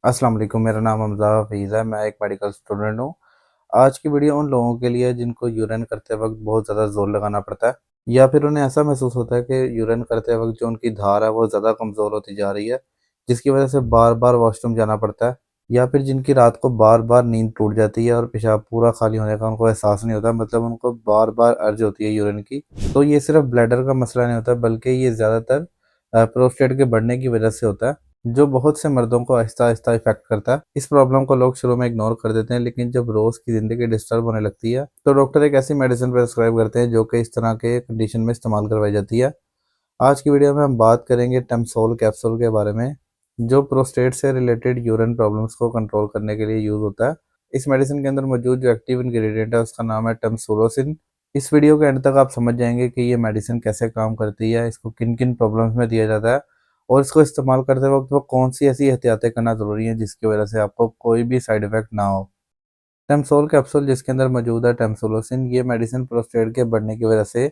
अस्सलाम वालेकुम, मेरा नाम हमज़ा हफ़ीज़ है। मैं एक मेडिकल स्टूडेंट हूँ। आज की वीडियो उन लोगों के लिए है जिनको यूरिन करते वक़्त बहुत ज़्यादा ज़ोर लगाना पड़ता है या फिर उन्हें ऐसा महसूस होता है कि यूरिन करते वक़्त जो उनकी धार है वो ज़्यादा कमज़ोर होती जा रही है, जिसकी वज़ह से बार-बार वॉशरूम जाना पड़ता है, या फिर जिनकी रात को बार-बार नींद टूट जाती है और पेशाब पूरा खाली होने का उनको एहसास नहीं होता, मतलब उनको बार-बार अर्ज होती है यूरिन की। तो ये सिर्फ़ ब्लैडर का मसला नहीं होता, बल्कि ये ज़्यादातर प्रोस्टेट के बढ़ने की वज़ह से होता है, जो बहुत से मर्दों को आहिस्ता-आहिस्ता इफ़ेक्ट करता है। इस प्रॉब्लम को लोग शुरू में इग्नोर कर देते हैं, लेकिन जब रोज़ की ज़िंदगी डिस्टर्ब होने लगती है, तो डॉक्टर एक ऐसी मेडिसिन प्रिस्क्राइब करते हैं जो कि इस तरह के कंडीशन में इस्तेमाल करवाई जाती है। आज की वीडियो में हम बात करेंगे टेम्सोल कैप्सूल के बारे में, जो प्रोस्टेट से रिलेटेड यूरिन प्रॉब्लम्स को कंट्रोल करने के लिए यूज़ होता है। इस मेडिसिन के अंदर मौजूद जो एक्टिव इंग्रेडिएंट है उसका नाम है टेम्सोलोसिन। इस वीडियो के एंड तक आप समझ जाएंगे कि ये मेडिसिन कैसे काम करती है, इसको किन-किन प्रॉब्लम्स में दिया जाता है और इसको इस्तेमाल करते वक़्त वो कौन-सी ऐसी एहतियातें करना ज़रूरी है जिसकी वज़ह से आपको कोई भी साइड इफ़ेक्ट ना हो। टेम्सोल कैप्सूल जिसके अंदर मौजूद है टेम्सोलोसिन, ये मेडिसिन प्रोस्टेट के बढ़ने की वजह से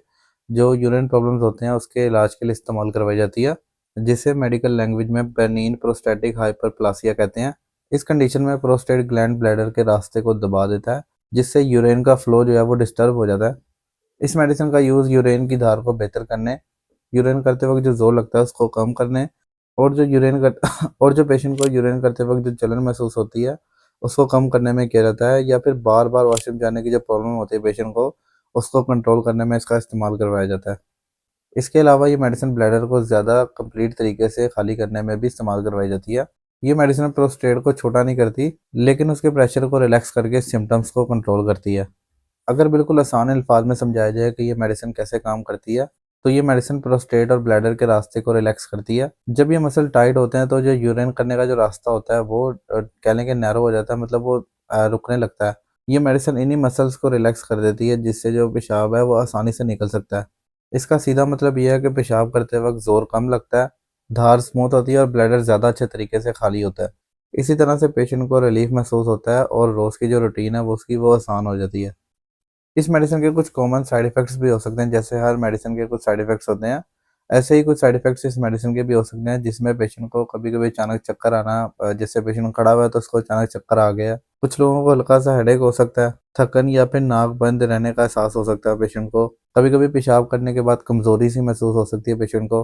जो यूरिन प्रॉब्लम्स होते हैं उसके इलाज के लिए इस्तेमाल करवाई जाती है, जिसे मेडिकल लैंग्वेज में बेनिन प्रोस्टैटिक हाइपरप्लासिया कहते हैं। इस कंडीशन में प्रोस्टेट ग्लैंड ब्लैडर के रास्ते को दबा देता है, जिससे यूरिन का फ्लो जो है वो डिस्टर्ब हो जाता है। इस मेडिसिन का यूज़ यूरेन की धार को बेहतर करने, यूरेन करते वक़्त जो ज़ोर लगता है उसको कम करने और जो यूरेन कर और जो पेशेंट को यूरेन करते वक़्त जो जलन महसूस होती है, उसको कम करने में किया जाता है, या फिर बार-बार वॉशरूम जाने की जो प्रॉब्लम होती है पेशेंट को, उसको कंट्रोल करने में इसका इस्तेमाल करवाया जाता है। इसके अलावा ये मेडिसिन ब्लैडर को ज़्यादा कंप्लीट तरीके से खाली करने में भी इस्तेमाल करवाई जाती है। ये मेडिसिन प्रोस्टेट को छोटा नहीं करती, लेकिन उसके प्रेशर को रिलैक्स करके सिम्पटम्स को कंट्रोल करती है। अगर बिल्कुल आसान अल्फाज में समझाया जाए कि ये मेडिसिन कैसे काम करती है, तो ये मेडिसिन प्रोस्टेट और ब्लैडर के रास्ते को रिलैक्स करती है। जब ये मसल टाइट होते हैं तो जो यूरिन करने का जो रास्ता होता है वो कह लें कि नैरो हो जाता है, मतलब वो रुकने लगता है। ये मेडिसिन इन्हीं मसल्स को रिलैक्स कर देती है, जिससे जो पेशाब है वो आसानी से निकल सकता है। इसका सीधा मतलब ये है कि पेशाब करते वक्त ज़ोर कम लगता है, धार स्मूथ होती है और ब्लैडर ज़्यादा अच्छे तरीके से खाली होता है। इसी तरह से पेशेंट को रिलीफ महसूस होता है और रोज़ की जो रूटीन है वो आसान हो जाती है। इस मेडिसिन के कुछ कॉमन साइड इफ़ेक्ट्स भी हो सकते हैं, जैसे हर मेडिसिन के कुछ साइड इफ़ेक्ट्स होते हैं, ऐसे ही कुछ साइड इफ़ेक्ट्स इस मेडिसिन के भी हो सकते हैं, जिसमें पेशेंट को कभी-कभी अचानक चक्कर आना, जैसे पेशेंट खड़ा हुआ है तो उसको अचानक चक्कर आ गया। कुछ लोगों को हल्का-सा हेडेक हो सकता है, थकन या फिर नाक बंद रहने का एहसास हो सकता है पेशेंट को। कभी-कभी पेशाब करने के बाद कमज़ोरी-सी महसूस हो सकती है पेशेंट को।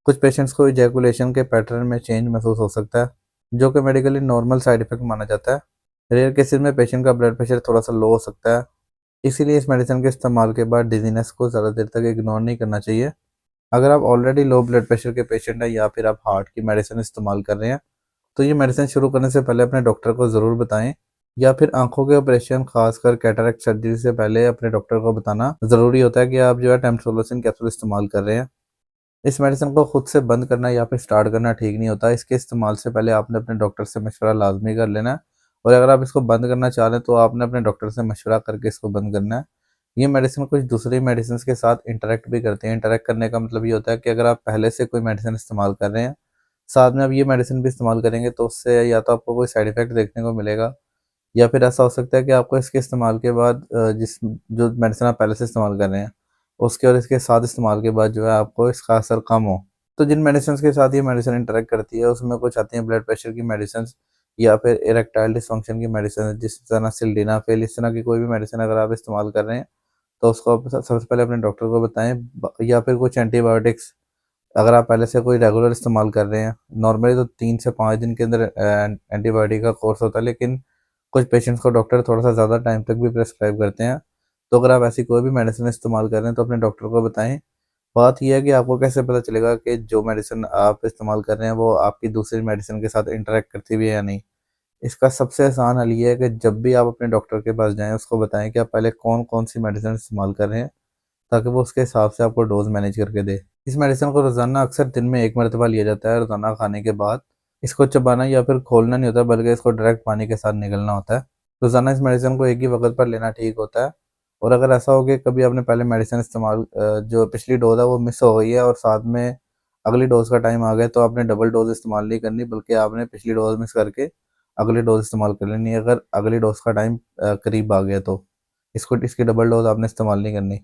कुछ पेशेंट्स को इजैकुलेशन के पैटर्न में चेंज महसूस हो सकता है, जो कि मेडिकली नॉर्मल साइड इफ़ेक्ट माना जाता है। रेयर केसेज़ में पेशेंट का ब्लड प्रेशर थोड़ा-सा लो हो सकता है। इसीलिए इस मेडिसिन के इस्तेमाल के बाद डिज़ीनेस को ज़्यादा देर तक इग्नोर नहीं करना चाहिए। अगर आप ऑलरेडी लो ब्लड प्रेशर के पेशेंट हैं या फिर आप हार्ट की मेडिसिन इस्तेमाल कर रहे हैं, तो ये मेडिसिन शुरू करने से पहले अपने डॉक्टर को ज़रूर बताएँ, या फिर आँखों के ऑपरेशन ख़ासकर कैटरेक्ट सर्जरी से पहले अपने डॉक्टर को बताना ज़रूरी होता है कि आप जो है टेम्सोलोसिन कैप्सूल इस्तेमाल कर रहे हैं। इस मेडिसिन को खुद से बंद करना या फिर स्टार्ट करना ठीक नहीं होता। इसके इस्तेमाल से पहले आपने अपने डॉक्टर से मशवरा लाज़मी कर लेना है, और अगर आप इसको बंद करना चाह रहे हैं तो आपने अपने डॉक्टर से मशवरा करके इसको बंद करना है। ये मेडिसिन कुछ दूसरी मेडिसिन्स के साथ इंटरैक्ट भी करते हैं। इंटरैक्ट करने का मतलब ये होता है कि अगर आप पहले से कोई मेडिसिन इस्तेमाल कर रहे हैं, साथ में आप ये मेडिसिन भी इस्तेमाल करेंगे, तो उससे या तो आपको कोई साइड इफ़ेक्ट देखने को मिलेगा, या फिर ऐसा हो सकता है कि आपको इसके इस्तेमाल के बाद जिस जो मेडिसिन आप पहले से इस्तेमाल कर रहे हैं, उसके और इसके साथ इस्तेमाल के बाद जो है आपको इसका असर कम हो। तो जिन मेडिसिन्स के साथ ये मेडिसिन इंटरैक्ट करती है उसमें कुछ आती हैं ब्लड प्रेशर की मेडिसिन्स, या फिर इरेक्टाइल डिसफंक्शन की मेडिसिन, जिस तरह सिल्डेनाफिल, इस तरह की कोई भी मेडिसिन अगर आप इस्तेमाल कर रहे हैं, तो उसको आप सबसे पहले अपने डॉक्टर को बताएँ। या फिर कुछ एंटीबायोटिक्स अगर आप पहले से कोई रेगुलर इस्तेमाल कर रहे हैं, नॉर्मली तो 3 से 5 दिन के अंदर एंटीबायोटिक का कोर्स होता है, लेकिन कुछ पेशेंट्स को डॉक्टर थोड़ा-सा ज़्यादा टाइम तक भी प्रिस्क्राइब करते हैं। तो अगर आप ऐसी कोई भी मेडिसिन इस्तेमाल कर रहे हैं तो अपने डॉक्टर को बताएँ। बात ये है कि आपको कैसे पता चलेगा कि जो मेडिसिन आप इस्तेमाल कर रहे हैं वो आपकी दूसरी मेडिसिन के साथ इंटरैक्ट करती भी है या नहीं? इसका सबसे आसान हल ये है कि जब भी आप अपने डॉक्टर के पास जाएँ, उसको बताएँ कि आप पहले कौन-कौन सी मेडिसिन इस्तेमाल कर रहे हैं, ताकि वो उसके हिसाब से आपको डोज़ मैनेज करके दे। इस मेडिसिन को रोज़ाना अक्सर दिन में 1 मरतबा लिया जाता है, रोज़ाना खाने के बाद। इसको चबाना या फिर खोलना नहीं होता, बल्कि इसको डायरेक्ट पानी के साथ निगलना होता है। रोज़ाना इस मेडिसिन को एक ही वक़्त पर लेना ठीक होता है, और अगर ऐसा हो कि कभी आपने पहले मेडिसिन इस्तेमाल जो पिछली डोज़ है वो मिस हो गई है और साथ में अगली डोज़ का टाइम आ गया, तो आपने डबल डोज़ इस्तेमाल नहीं करनी, बल्कि आपने पिछली डोज़ मिस करके अगली डोज़ इस्तेमाल कर लेनी है, अगर अगली डोज़ का टाइम करीब आ गया तो। इसकी डबल डोज़ आपने इस्तेमाल नहीं करनी।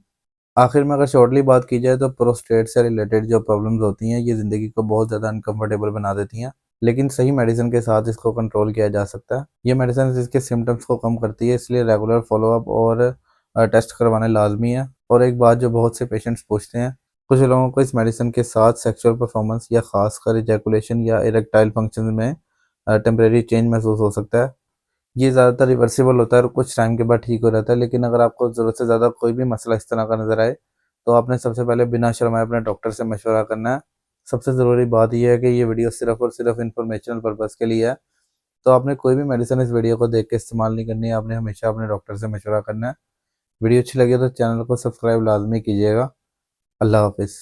आखिर में अगर शॉर्टली बात की जाए तो प्रोस्टेट से रिलेटेड जो प्रॉब्लम्स होती हैं, ये ज़िंदगी को बहुत ज़्यादा अनकम्फर्टेबल बना देती हैं। लेकिन सही मेडिसिन के साथ इसको कंट्रोल किया जा सकता है। ये मेडिसिन इसके सिम्टम्स को कम करती है, इसलिए रेगुलर फॉलोअप और टेस्ट करवाने लाजमी है। और एक बात जो बहुत से पेशेंट्स पूछते हैं, कुछ लोगों को इस मेडिसिन के साथ सेक्सुअल परफॉर्मेंस या खासकर इजैकुलेशन या इरेक्टाइल फंक्शन में टेम्परेरी चेंज महसूस हो सकता है। ये ज़्यादातर रिवर्सिबल होता है और कुछ टाइम के बाद ठीक हो जाता है, लेकिन अगर आपको ज़रूरत से ज़्यादा कोई भी मसला इस तरह का नज़र आए, तो आपने सबसे पहले बिना शर्माए अपने डॉक्टर से मशवरा करना है। सबसे ज़रूरी बात ये है कि ये वीडियो सिर्फ़ और सिर्फ़ इन्फॉर्मेशनल पर्पज़ के लिए है, तो आपने कोई भी मेडिसिन इस वीडियो को देख के इस्तेमाल नहीं करनी है, आपने हमेशा अपने डॉक्टर से मशवरा करना है। वीडियो अच्छी लगी तो चैनल को सब्सक्राइब लाज़मी कीजिएगा। अल्लाह हाफ़िज़।